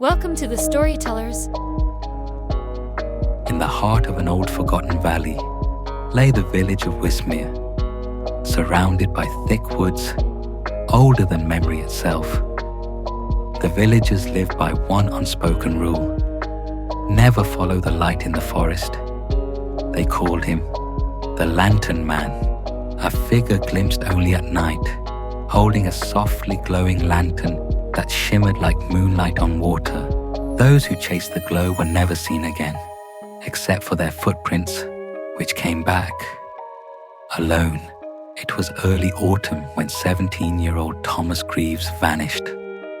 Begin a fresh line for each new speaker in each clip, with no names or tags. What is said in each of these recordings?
Welcome to the Storytellers.
In the heart of an old forgotten valley lay the village of Whistmere, surrounded by thick woods, older than memory itself. The villagers lived by one unspoken rule: never follow the light in the forest. They called him the Lantern Man, a figure glimpsed only at night, holding a softly glowing lantern that shimmered like moonlight on water. Those who chased the glow were never seen again, except for their footprints, which came back alone. It was early autumn when 17-year-old Thomas Greaves vanished.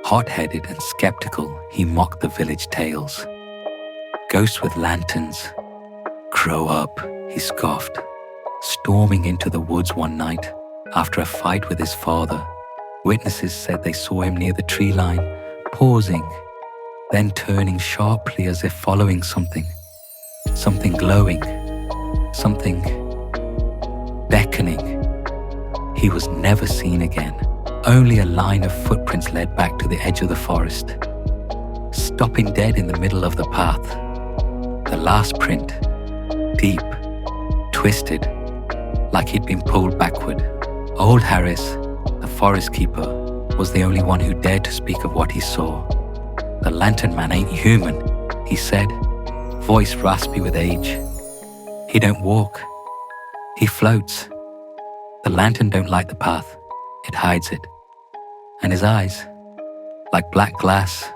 Hot-headed and skeptical, he mocked the village tales. Ghosts with lanterns. Grow up, he scoffed, storming into the woods one night after a fight with his father. Witnesses said they saw him near the tree line, pausing, then turning sharply as if following something. Something glowing, something beckoning. He was never seen again. Only a line of footprints led back to the edge of the forest, stopping dead in the middle of the path. The last print, deep, twisted, like he'd been pulled backward. Old Harris, the forest keeper, was the only one who dared to speak of what he saw. "The Lantern Man ain't human," he said, voice raspy with age. "He don't walk. He floats. The lantern don't light the path. It hides it. And his eyes, like black glass,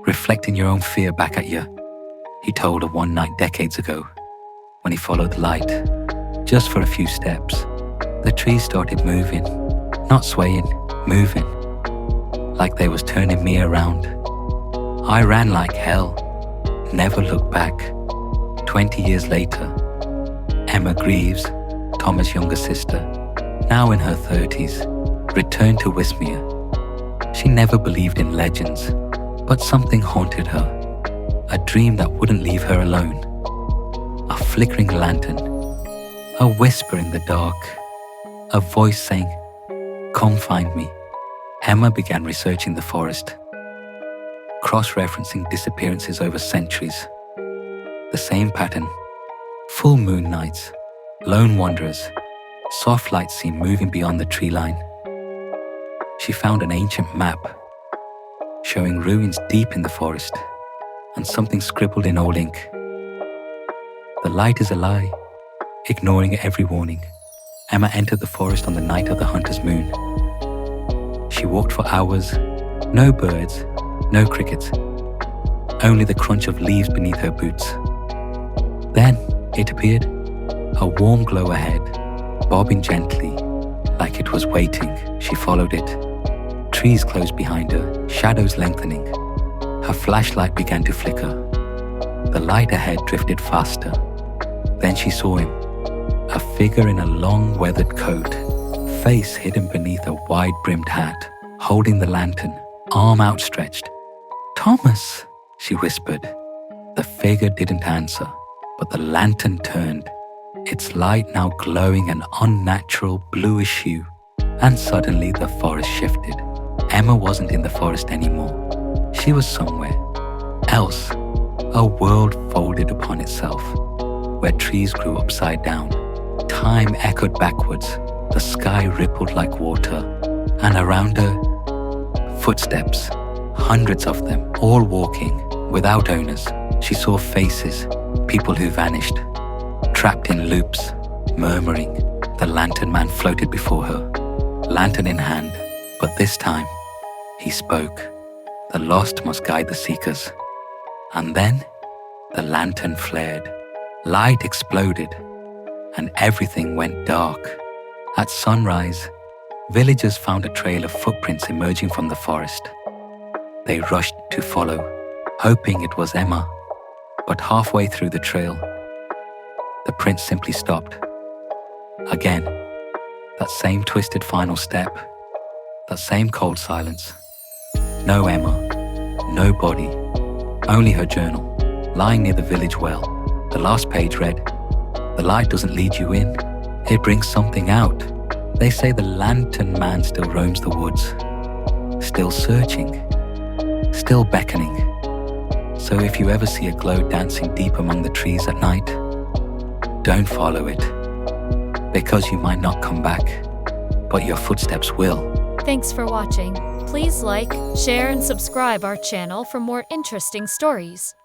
reflecting your own fear back at you," he told of one night decades ago when he followed the light. Just for a few steps, the trees started moving, not swaying, moving, like they was turning me around. I ran like hell, never looked back. 20 years later, Emma Greaves, Thomas' younger sister, now in her 30s, returned to Whistmere. She never believed in legends, but something haunted her, a dream that wouldn't leave her alone. A flickering lantern, a whisper in the dark, a voice saying, "Come find me." Emma began researching the forest, cross-referencing disappearances over centuries. The same pattern: full moon nights, lone wanderers, soft lights seen moving beyond the tree line. She found an ancient map showing ruins deep in the forest and something scribbled in old ink. "The light is a lie," ignoring every warning. Emma entered the forest on the night of the hunter's moon. She walked for hours, no birds, no crickets, only the crunch of leaves beneath her boots. Then it appeared, a warm glow ahead, bobbing gently, like it was waiting. She followed it. Trees closed behind her, shadows lengthening. Her flashlight began to flicker. The light ahead drifted faster. Then she saw him, a figure in a long weathered coat, face hidden beneath a wide-brimmed hat, holding the lantern, arm outstretched. "Thomas," she whispered. The figure didn't answer, but the lantern turned, its light now glowing an unnatural bluish hue. And suddenly the forest shifted. Emma wasn't in the forest anymore. She was somewhere else, a world folded upon itself, where trees grew upside down. Time echoed backwards, the sky rippled like water, and around her, footsteps, hundreds of them, all walking, without owners. She saw faces, people who vanished, trapped in loops, murmuring. The Lantern Man floated before her, lantern in hand, but this time, he spoke. The lost must guide the seekers. And then, the lantern flared. Light exploded, and everything went dark. At sunrise, villagers found a trail of footprints emerging from the forest. They rushed to follow, hoping it was Emma. But halfway through the trail, the prints simply stopped. Again, that same twisted final step, that same cold silence. No Emma, no body, only her journal, lying near the village well. The last page read, "The light doesn't lead you in, it brings something out. They say the Lantern Man still roams the woods, still searching, still beckoning." So if you ever see a glow dancing deep among the trees at night, don't follow it, because you might not come back, but your footsteps will.
Thanks for watching. Please like, share and subscribe our channel for more interesting stories.